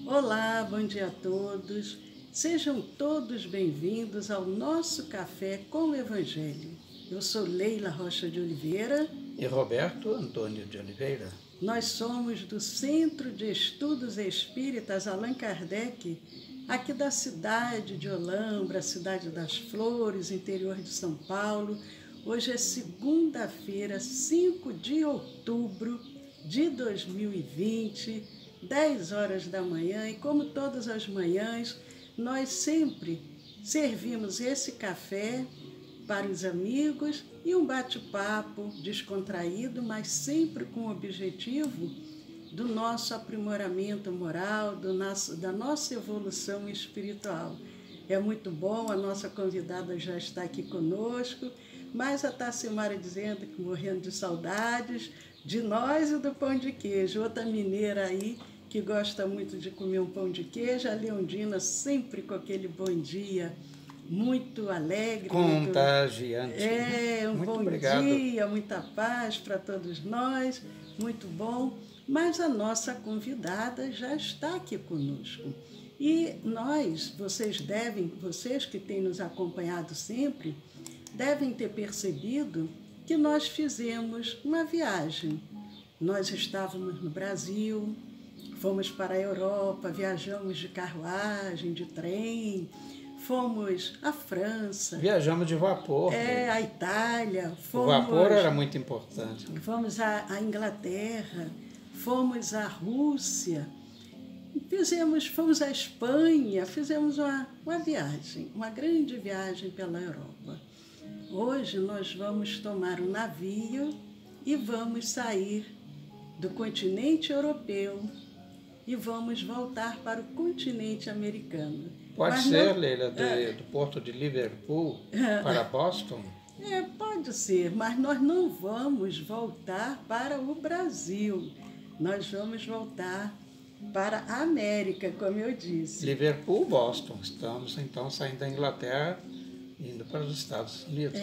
Olá, bom dia a todos. Sejam todos bem-vindos ao nosso Café com o Evangelho. Eu sou Leila Rocha de Oliveira. E Roberto Antônio de Oliveira. Nós somos do Centro de Estudos Espíritas Allan Kardec, aqui da cidade de Olambra, cidade das Flores, interior de São Paulo. Hoje é segunda-feira, 5 de outubro de 2020, 10 horas da manhã, e como todas as manhãs, nós sempre servimos esse café para os amigos e um bate-papo descontraído, mas sempre com o objetivo do nosso aprimoramento moral, da nossa evolução espiritual. É muito bom, a nossa convidada já está aqui conosco, mas a Tassimara dizendo que morrendo de saudades de nós e do pão de queijo. Outra mineira aí que gosta muito de comer um pão de queijo, a Leondina sempre com aquele bom dia, muito alegre. Contagiante. Um muito bom obrigado. dia, muita paz para todos nós, muito bom. Mas a nossa convidada já está aqui conosco. E vocês que têm nos acompanhado sempre, devem ter percebido que nós fizemos uma viagem. Nós estávamos no Brasil, fomos para a Europa, viajamos de carruagem, de trem, fomos à França. Viajamos de vapor. À Itália. O vapor era muito importante. Fomos à Inglaterra, fomos à Rússia, fomos à Espanha, fizemos uma viagem, uma grande viagem pela Europa. Hoje nós vamos tomar um navio e vamos sair do continente europeu e vamos voltar para o continente americano. Pode ser, Leila, do porto de Liverpool para Boston? Pode ser, mas nós não vamos voltar para o Brasil. Nós vamos voltar para a América, como eu disse. Liverpool, Boston. Estamos, então, saindo da Inglaterra indo para os Estados Unidos.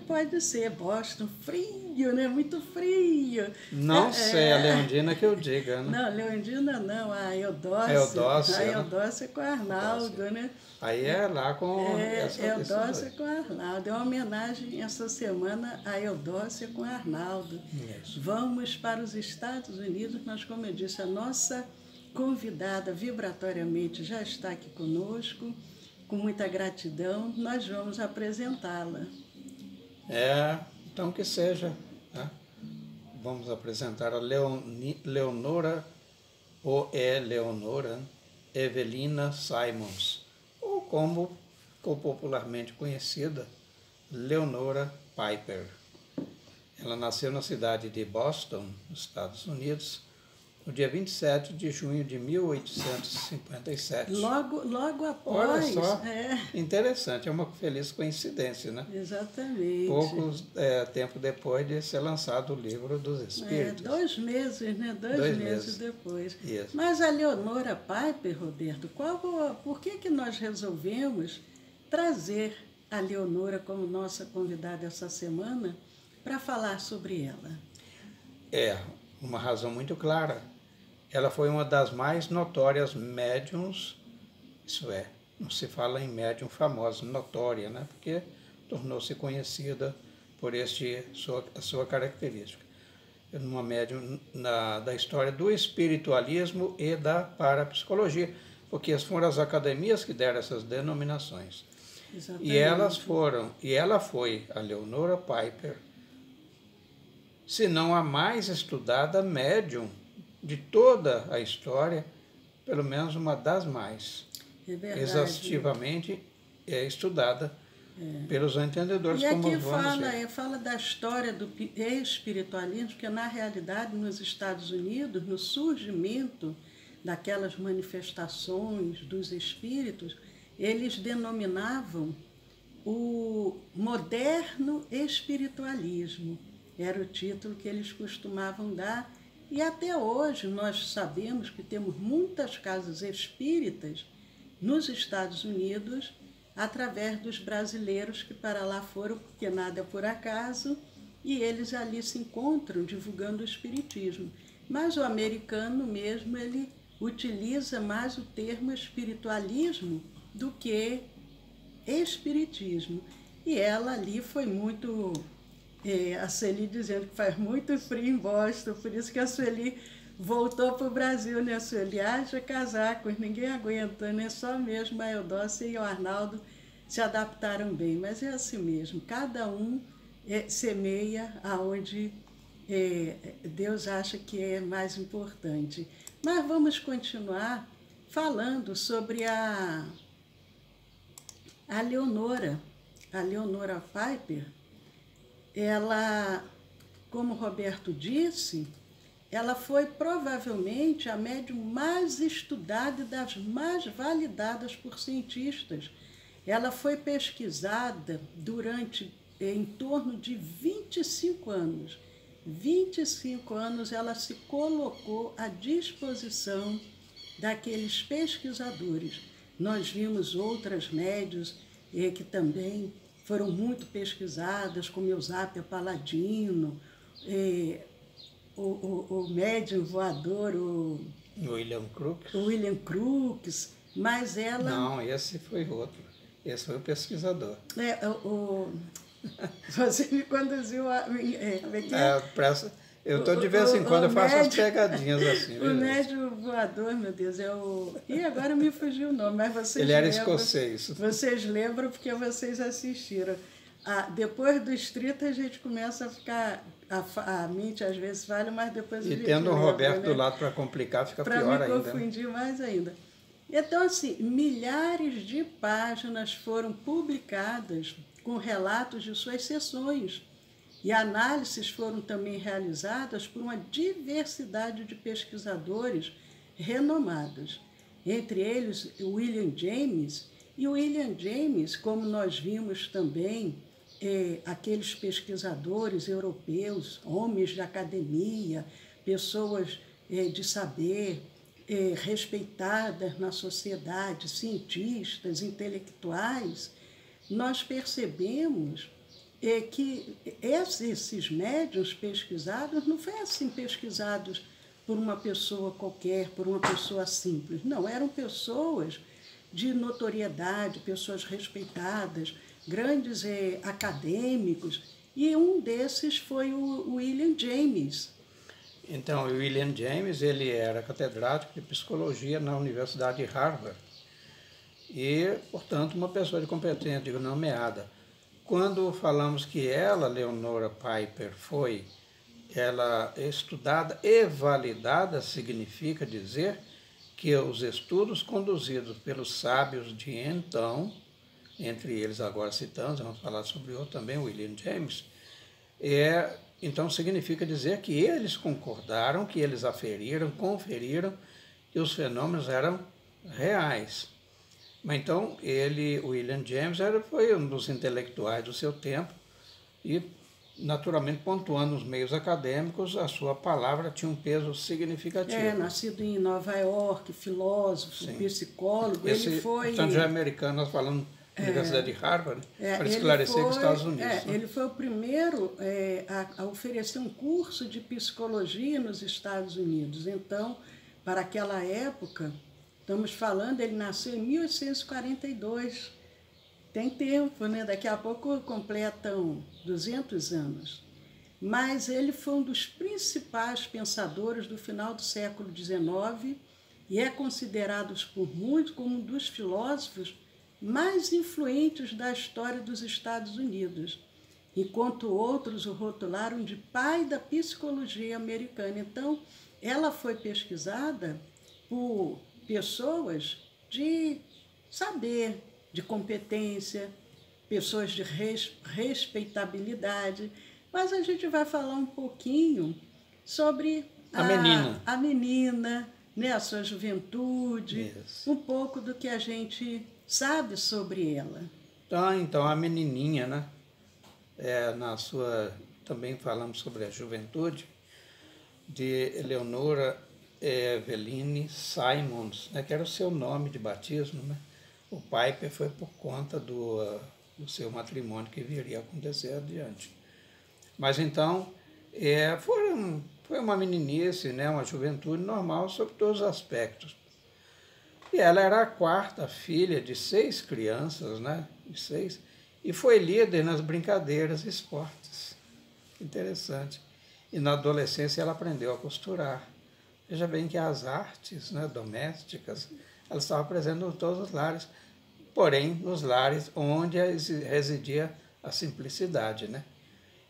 Pode ser. Boston, frio, né? Muito frio. Não sei, a Leondina que eu diga, né? Não, Leondina não, a Eudócia. Eudócia, a Eudócia com Arnaldo, né? Aí é lá com Eudócia com Arnaldo. É uma homenagem essa semana a Eudócia com Arnaldo. Isso. Vamos para os Estados Unidos, mas como eu disse, a nossa convidada vibratoriamente já está aqui conosco. Com muita gratidão, nós vamos apresentá-la. Então que seja. Né? Vamos apresentar a Leonora, ou Leonora Evelina Simons, ou como ficou popularmente conhecida, Leonora Piper. Ela nasceu na cidade de Boston, nos Estados Unidos, no dia 27 de junho de 1857. Logo após. Olha só, interessante, é uma feliz coincidência, né? Exatamente. Pouco tempo depois de ser lançado o Livro dos Espíritos. 2 meses, né? Dois meses depois. Isso. Mas a Leonora Piper, Roberto, por que nós resolvemos trazer a Leonora como nossa convidada essa semana para falar sobre ela? Uma razão muito clara. Ela foi uma das mais notórias médiums, isso é, não se fala em médium famosa, notória, né? Porque tornou-se conhecida por a sua característica. Uma médium da história do espiritualismo e da parapsicologia, porque foram as academias que deram essas denominações. Exatamente. E ela foi, a Leonora Piper, se não a mais estudada médium de toda a história, pelo menos uma das mais. É verdade. Exaustivamente estudada pelos entendedores, e como aqui vamos ver. fala da história do espiritualismo, porque na realidade nos Estados Unidos, no surgimento daquelas manifestações dos espíritos, eles denominavam o moderno espiritualismo. Era o título que eles costumavam dar. E até hoje nós sabemos que temos muitas casas espíritas nos Estados Unidos, através dos brasileiros que para lá foram, porque nada é por acaso, e eles ali se encontram divulgando o espiritismo. Mas o americano mesmo, utiliza mais o termo espiritualismo do que espiritismo. E ela ali foi muito, a Sueli dizendo que faz muito frio em Boston, por isso que a Sueli voltou para o Brasil, né, Sueli? Haja casacos, ninguém aguenta, né? Só mesmo a Eudócia e o Arnaldo se adaptaram bem, mas é assim mesmo, cada um semeia aonde Deus acha que é mais importante. Mas vamos continuar falando sobre a Leonora Piper. Ela, como o Roberto disse, ela foi provavelmente a médium mais estudada e das mais validadas por cientistas. Ela foi pesquisada durante em torno de 25 anos. 25 anos ela se colocou à disposição daqueles pesquisadores. Nós vimos outras médiuns que também foram muito pesquisadas, como Eusápia Paladino, o médium voador, o William Crookes, mas ela... Não, esse foi outro. Esse foi o pesquisador. Você me conduziu a... Eu estou de vez em quando, eu faço as pegadinhas assim. O médium voador, meu Deus, é o... E agora me fugiu o nome, mas vocês Ele era lembram, escocês. Vocês lembram porque vocês assistiram. Depois dos 30 a gente começa a ficar... A mente às vezes falha, mas depois a gente tendo o Roberto, né? Do lado para complicar, fica pra pior ainda. Para me confundir mais ainda. Então, assim, milhares de páginas foram publicadas com relatos de suas sessões. E análises foram também realizadas por uma diversidade de pesquisadores renomados. Entre eles, William James. E o William James, como nós vimos também, aqueles pesquisadores europeus, homens de academia, pessoas de saber, respeitadas na sociedade, cientistas, intelectuais, nós percebemos que esses médiuns pesquisados não foi assim pesquisados por uma pessoa qualquer, por uma pessoa simples. Não, eram pessoas de notoriedade, pessoas respeitadas, grandes acadêmicos, e um desses foi o William James. Então, o William James, ele era catedrático de psicologia na Universidade de Harvard e, portanto, uma pessoa de competência, nomeada. Quando falamos que ela, Leonora Piper, ela estudada e validada, significa dizer que os estudos conduzidos pelos sábios de então, entre eles agora citamos, vamos falar sobre outro também, William James, então significa dizer que eles concordaram, que eles aferiram, conferiram que os fenômenos eram reais. Mas então William James, foi um dos intelectuais do seu tempo e, naturalmente, pontuando nos meios acadêmicos, a sua palavra tinha um peso significativo. Nascido em Nova York, filósofo, sim, psicólogo, ele foi... Portanto, já é americano, nós falamos da Universidade de Harvard, para esclarecer que os Estados Unidos. Ele foi o primeiro a oferecer um curso de psicologia nos Estados Unidos. Então, para aquela época, estamos falando, ele nasceu em 1842. Tem tempo, né? Daqui a pouco completam 200 anos. Mas ele foi um dos principais pensadores do final do século XIX e é considerado por muitos como um dos filósofos mais influentes da história dos Estados Unidos, enquanto outros o rotularam de pai da psicologia americana. Então, ela foi pesquisada por pessoas de saber, de competência, pessoas de respeitabilidade, mas a gente vai falar um pouquinho sobre a menina, né, a sua juventude, isso, um pouco do que a gente sabe sobre ela. Então a menininha, né, também falamos sobre a juventude, de Eleonora Eveline Simons, né, que era o seu nome de batismo, né? O Piper foi por conta do seu foi Foi uma meninice, né, uma juventude normal sobre todos os aspectos. E ela era a quarta filha de 6 crianças, né, de 6, e foi líder nas brincadeiras e esportes. Interessante. E na adolescência ela aprendeu a costurar. Veja bem que as artes, né, domésticas, elas estavam presentes em todos os lares, porém nos lares onde residia a simplicidade, né?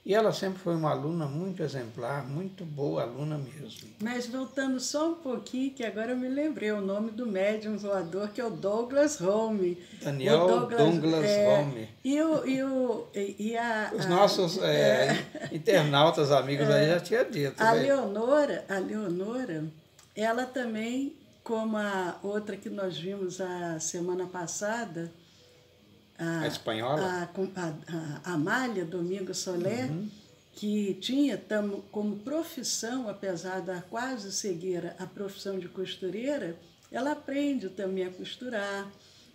E ela sempre foi uma aluna muito exemplar, muito boa aluna mesmo. Mas voltando só um pouquinho, que agora eu me lembrei o nome do médium voador, que é o Douglas Home. Daniel Douglas Home. Os nossos internautas amigos aí já tinham dito. A Leonora, ela também, como a outra que nós vimos a semana passada, a espanhola? A Amália Domingo Soler, que tinha como profissão, apesar da quase cegueira, a profissão de costureira, ela aprende também a costurar.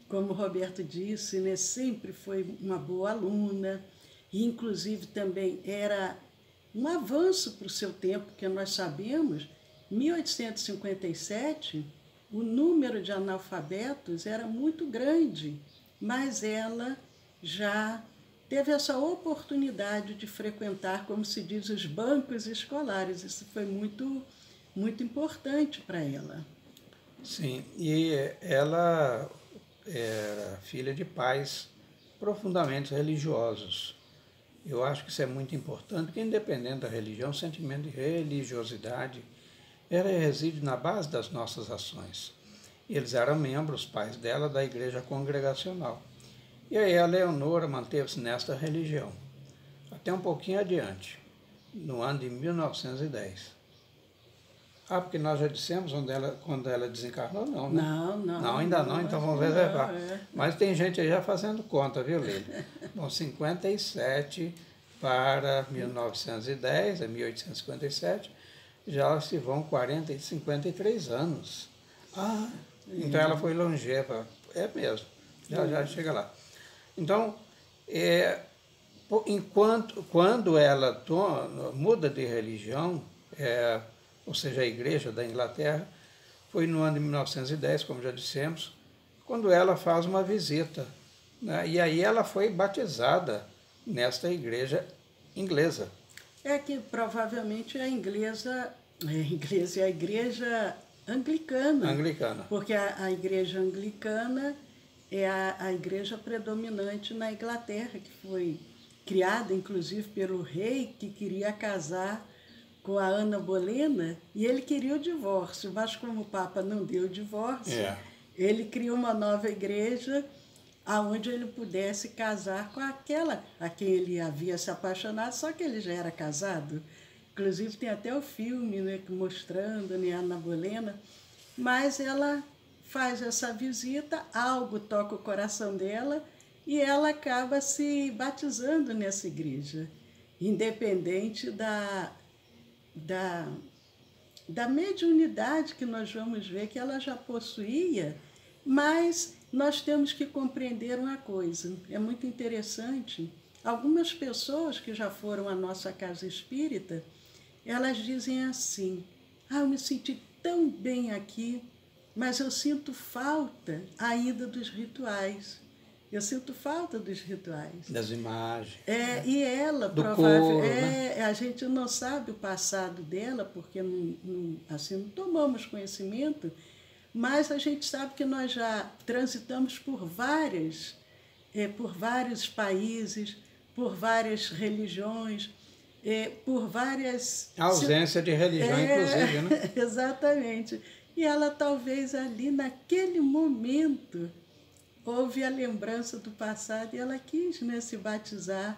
Como o Roberto disse, né, sempre foi uma boa aluna, e inclusive também era um avanço para o seu tempo, porque nós sabemos, em 1857, o número de analfabetos era muito grande, mas ela já teve essa oportunidade de frequentar, como se diz, os bancos escolares. Isso foi muito, muito importante para ela. Sim, e ela era filha de pais profundamente religiosos. Eu acho que isso é muito importante, porque independente da religião, o sentimento de religiosidade reside na base das nossas ações. Eles eram membros, os pais dela, da igreja congregacional. E aí a Leonora manteve-se nesta religião, até um pouquinho adiante, no ano de 1910. Porque nós já dissemos quando ela desencarnou, não, né? Não, ainda não, então vamos reservar. Mas tem gente aí já fazendo conta, viu, Lili? Bom, 57 para 1910, 1857, já se vão 53 anos. Então ela foi longeva, mesmo, já chega lá. Então, quando ela muda de religião, ou seja, a igreja da Inglaterra, foi no ano de 1910, como já dissemos, quando ela faz uma visita, né? E aí ela foi batizada nesta igreja inglesa. Que provavelmente é a igreja anglicana. Anglicana. Porque a igreja anglicana é a igreja predominante na Inglaterra, que foi criada, inclusive, pelo rei que queria casar com a Ana Bolena, e ele queria o divórcio, mas como o Papa não deu o divórcio, ele criou uma nova igreja onde ele pudesse casar com aquela a quem ele havia se apaixonado, só que ele já era casado. Inclusive tem até o filme, né, mostrando, né, a Ana Bolena, mas ela faz essa visita, algo toca o coração dela e ela acaba se batizando nessa igreja, independente da mediunidade que nós vamos ver que ela já possuía, mas nós temos que compreender uma coisa, é muito interessante. Algumas pessoas que já foram à nossa casa espírita, elas dizem assim: eu me senti tão bem aqui, mas eu sinto falta ainda dos rituais. Eu sinto falta dos rituais. Das imagens. E ela, provavelmente, né? A gente não sabe o passado dela, porque não tomamos conhecimento, mas a gente sabe que nós já transitamos por vários países, por várias religiões, por várias... A ausência de religião, inclusive, né? Exatamente. E ela talvez ali, naquele momento, houve a lembrança do passado e ela quis, né, se batizar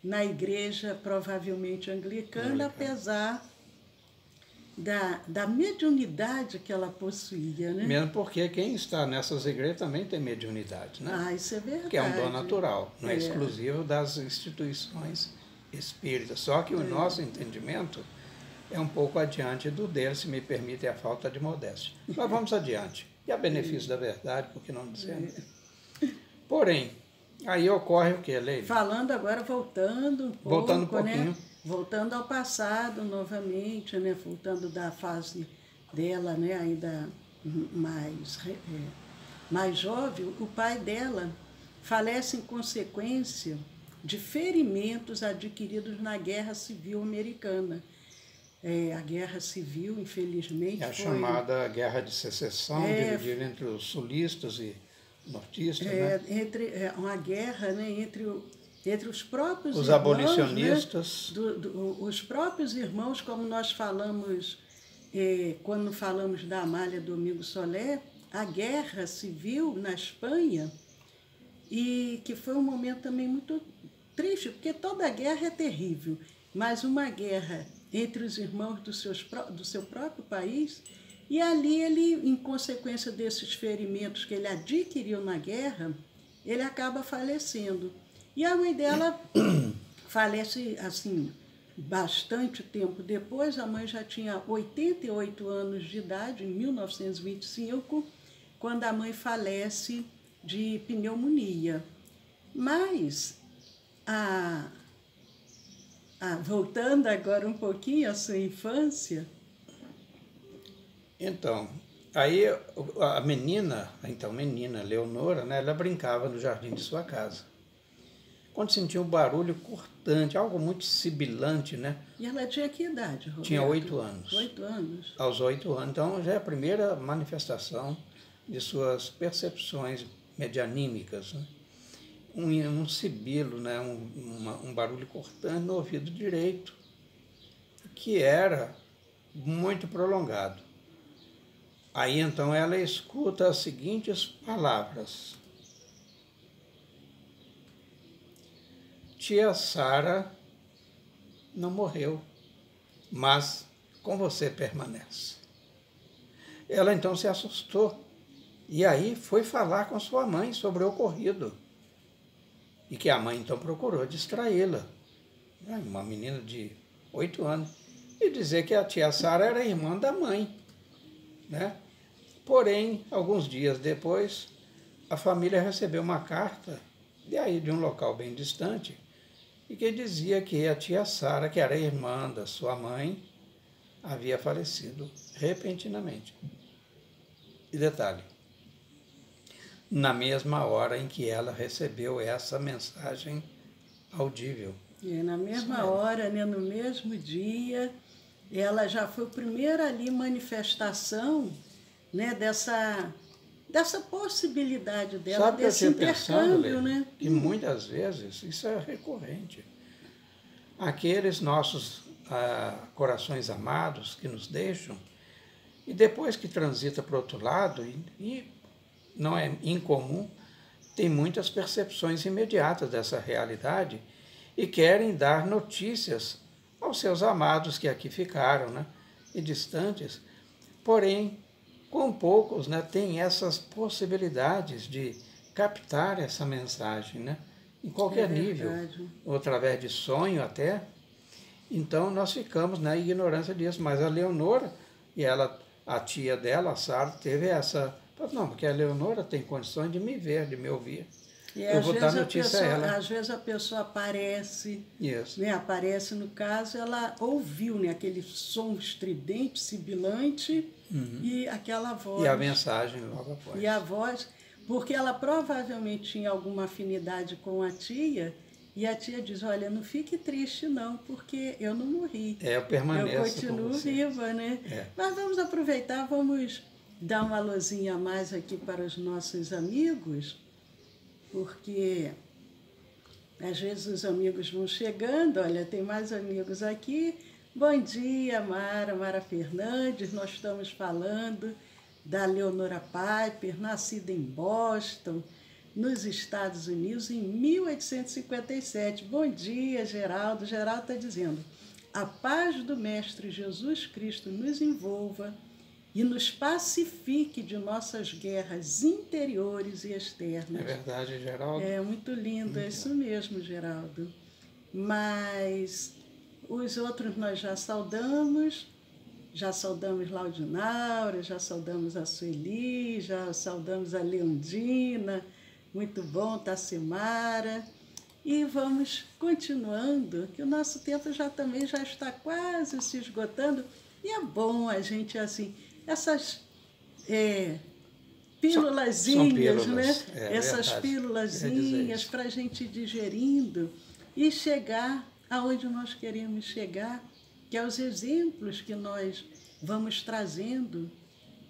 na igreja, provavelmente anglicana, apesar da mediunidade que ela possuía, né? Mesmo porque quem está nessas igrejas também tem mediunidade, né? Isso é verdade. Que é um dom natural, não é exclusivo das instituições espíritas. Só que o nosso entendimento é um pouco adiante do dele, se me permite a falta de modéstia. Mas vamos adiante. E a benefício da verdade, por que não dizer? Porém, aí ocorre o que, Leila? Falando agora, voltando um pouco, Voltando um pouquinho. né? voltando ao passado novamente, né? Voltando da fase dela, né? Ainda mais jovem, o pai dela falece em consequência de ferimentos adquiridos na Guerra Civil Americana. A Guerra Civil, infelizmente, a chamada Guerra de Secessão, dividida entre os sulistas e nortistas, né? Uma guerra, né, entre os próprios os irmãos, abolicionistas, né, os próprios irmãos, como nós falamos, quando falamos da Amália Domingos Soler, a Guerra Civil na Espanha, e que foi um momento também muito triste, porque toda guerra é terrível, mas uma guerra entre os irmãos do seu próprio país, e ali ele, em consequência desses ferimentos que ele adquiriu na guerra, ele acaba falecendo. E a mãe dela falece, assim, bastante tempo depois. A mãe já tinha 88 anos de idade, em 1925, quando a mãe falece de pneumonia. Mas, voltando agora um pouquinho à sua infância... Então, aí a menina, Leonora, né, ela brincava no jardim de sua casa. Quando sentia um barulho cortante, algo muito sibilante, né? E ela tinha que idade, Roberto? Tinha 8 anos. 8 anos. Aos 8 anos. Então, já é a primeira manifestação de suas percepções medianímicas, né? Um sibilo, né? Um barulho cortante no ouvido direito, que era muito prolongado. Aí, então, ela escuta as seguintes palavras. Tia Sara não morreu, mas com você permanece. Ela, então, se assustou e aí foi falar com sua mãe sobre o ocorrido. E que a mãe, então, procurou distraí-la, uma menina de 8 anos, e dizer que a tia Sara era irmã da mãe, né? Porém, alguns dias depois, a família recebeu uma carta, de um local bem distante, e que dizia que a tia Sara, que era irmã da sua mãe, havia falecido repentinamente. E detalhe, na mesma hora em que ela recebeu essa mensagem audível. Na mesma hora, né, no mesmo dia, ela já foi a primeira ali manifestação, né, dessa possibilidade dela, Sabe desse que eu tinha intercâmbio, pensando, né? que muitas vezes isso é recorrente. Aqueles nossos corações amados que nos deixam, e depois que transita para o outro lado, e não é incomum, tem muitas percepções imediatas dessa realidade e querem dar notícias aos seus amados que aqui ficaram, né, e distantes. Porém, com poucos, né, têm essas possibilidades de captar essa mensagem, né, em qualquer nível, ou através de sonho até. Então, nós ficamos na ignorância disso. Mas a Leonora, e ela, a tia dela, a Sara, teve essa... Não, porque a Leonora tem condições de me ver, de me ouvir. E eu vou dar notícia a ela. Às vezes a pessoa aparece, Isso. né, aparece, no caso, ela ouviu, né, aquele som estridente, sibilante, e aquela voz. E a mensagem logo após. E a voz, porque ela provavelmente tinha alguma afinidade com a tia, e a tia diz, olha, não fique triste não, porque eu não morri. Eu permaneço. Eu continuo viva, né? Mas vamos aproveitar, vamos dar uma luzinha a mais aqui para os nossos amigos, porque às vezes os amigos vão chegando. Olha, tem mais amigos aqui. Bom dia, Mara Fernandes. Nós estamos falando da Leonora Piper, nascida em Boston, nos Estados Unidos, em 1857. Bom dia, Geraldo. Geraldo está dizendo, a paz do Mestre Jesus Cristo nos envolva e nos pacifique de nossas guerras interiores e externas. É verdade, Geraldo. É muito lindo, é isso mesmo, Geraldo. Mas os outros nós já saudamos Laudinaura, já saudamos a Sueli, já saudamos a Leondina, muito bom, Tacimara. e vamos continuando, que o nosso tempo também já está quase se esgotando, e é bom a gente, assim, essas pílulazinhas, são né? pílulas, é Essas verdade. Queria dizer pílulazinhas isso. para a gente ir digerindo e chegar aonde nós queremos chegar, que é os exemplos que nós vamos trazendo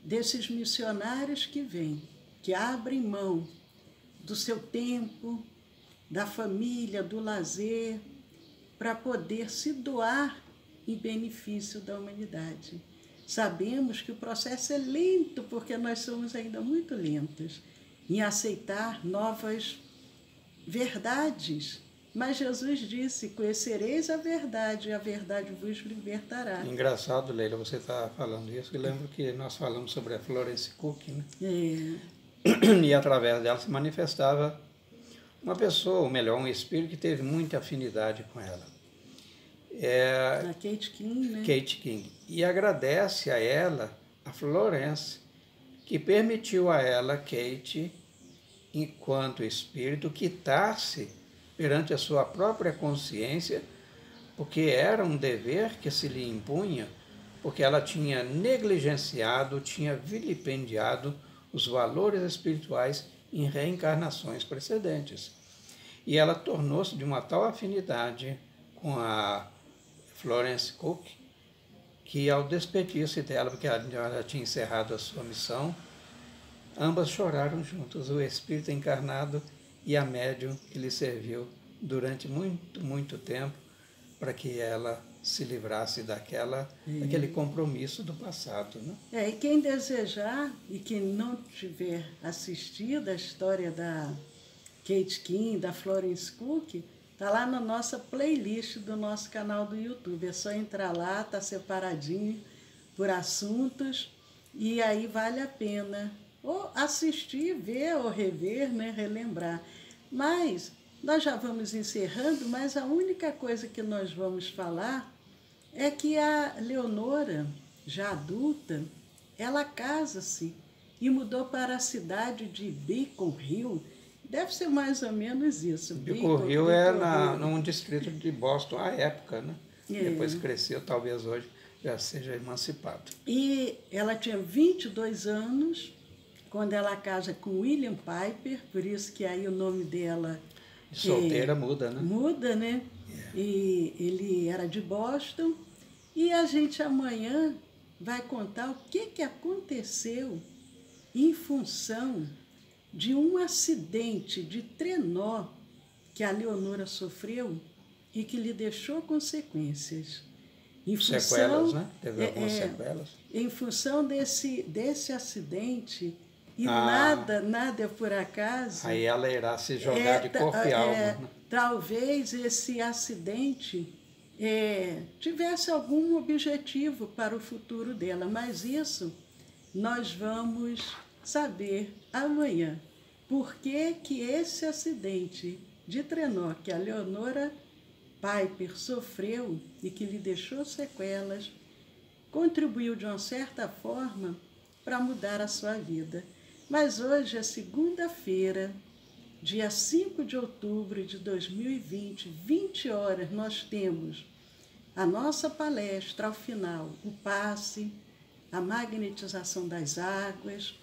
desses missionários que vêm, que abrem mão do seu tempo, da família, do lazer, para poder se doar em benefício da humanidade. Sabemos que o processo é lento, porque nós somos ainda muito lentos em aceitar novas verdades. Mas Jesus disse, conhecereis a verdade, e a verdade vos libertará. Engraçado, Leila, você está falando isso. Eu lembro que nós falamos sobre a Florence Cook, né? E através dela se manifestava uma pessoa, ou melhor, um espírito que teve muita afinidade com ela. A Kate King, né? Kate King. E agradece a ela, a Florence, que permitiu a ela, Kate, enquanto espírito, quitar-se perante a sua própria consciência, porque era um dever que se lhe impunha, porque ela tinha negligenciado, tinha vilipendiado os valores espirituais em reencarnações precedentes. E ela tornou-se de uma tal afinidade com a Florence Cook, que ao despedir-se dela, porque ela já tinha encerrado a sua missão, ambas choraram juntas, o espírito encarnado e a médium que lhe serviu durante muito, muito tempo para que ela se livrasse daquele compromisso do passado. Né? E quem desejar e quem não tiver assistido a história da Kate King, da Florence Cook, está lá na nossa playlist do nosso canal do YouTube. É só entrar lá, está separadinho por assuntos, e aí vale a pena ou assistir, ver ou rever, né, relembrar. Mas nós já vamos encerrando, mas a única coisa que nós vamos falar é que a Leonora, já adulta, ela casa-se e mudou para a cidade de Beacon Hill. Deve ser mais ou menos isso. Beacon Hill é num distrito de Boston à época, né? Depois cresceu, talvez hoje já seja emancipado. E ela tinha 22 anos quando ela casa com William Piper, por isso que aí o nome dela... Solteira muda, né? Muda, né? E ele era de Boston. E a gente amanhã vai contar o que aconteceu em função de um acidente de trenó que a Leonora sofreu e que lhe deixou consequências. Sequelas, né? Teve algumas sequelas. Em função desse acidente, e nada é por acaso. Aí ela irá se jogar de corpo e alma. Né? Talvez esse acidente tivesse algum objetivo para o futuro dela, mas isso nós vamos saber amanhã. Por que esse acidente de trenó que a Leonora Piper sofreu e que lhe deixou sequelas, contribuiu de uma certa forma para mudar a sua vida. Mas hoje é segunda-feira, dia 5 de outubro de 2020, 20 horas, nós temos a nossa palestra ao final, o passe, a magnetização das águas.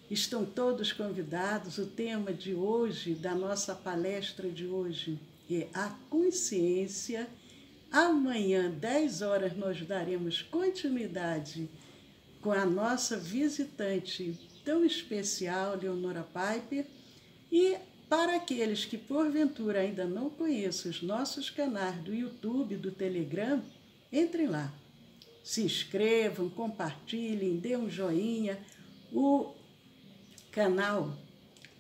Estão todos convidados. O tema de hoje, da nossa palestra de hoje, é a consciência. Amanhã, 10 horas, nós daremos continuidade com a nossa visitante tão especial, Leonora Piper. E para aqueles que, porventura, ainda não conheçam os nossos canais do YouTube, do Telegram, entrem lá. Se inscrevam, compartilhem, dê um joinha. O canal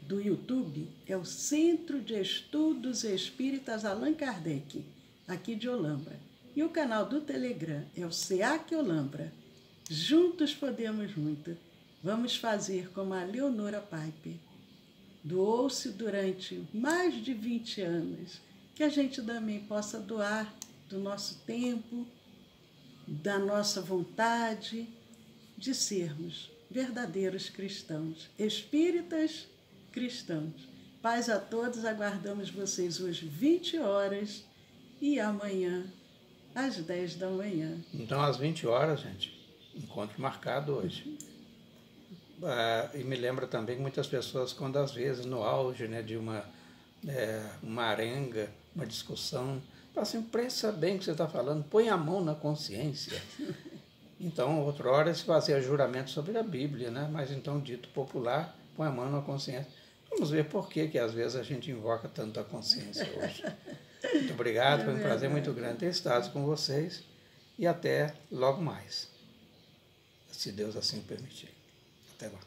do YouTube é o Centro de Estudos Espíritas Allan Kardec, aqui de Olambra. E o canal do Telegram é o SEAC Olambra. Juntos podemos muito. Vamos fazer como a Leonora Piper. Doou-se durante mais de 20 anos. Que a gente também possa doar do nosso tempo, da nossa vontade de sermos verdadeiros cristãos, espíritas cristãos, Paz a todos, aguardamos vocês hoje 20 horas e amanhã às 10 da manhã. Então, às 20 horas, gente, encontro marcado hoje. E me lembra também que muitas pessoas, quando às vezes no auge, né, de uma arenga, uma discussão, falam assim, pensa bem o que você está falando, põe a mão na consciência. Então, outra hora se fazia juramento sobre a Bíblia, né? Mas então, dito popular, põe a mão na consciência. Vamos ver por que às vezes a gente invoca tanto a consciência hoje. Muito obrigado, foi um prazer muito grande ter estado com vocês e até logo mais, se Deus assim permitir. Até lá.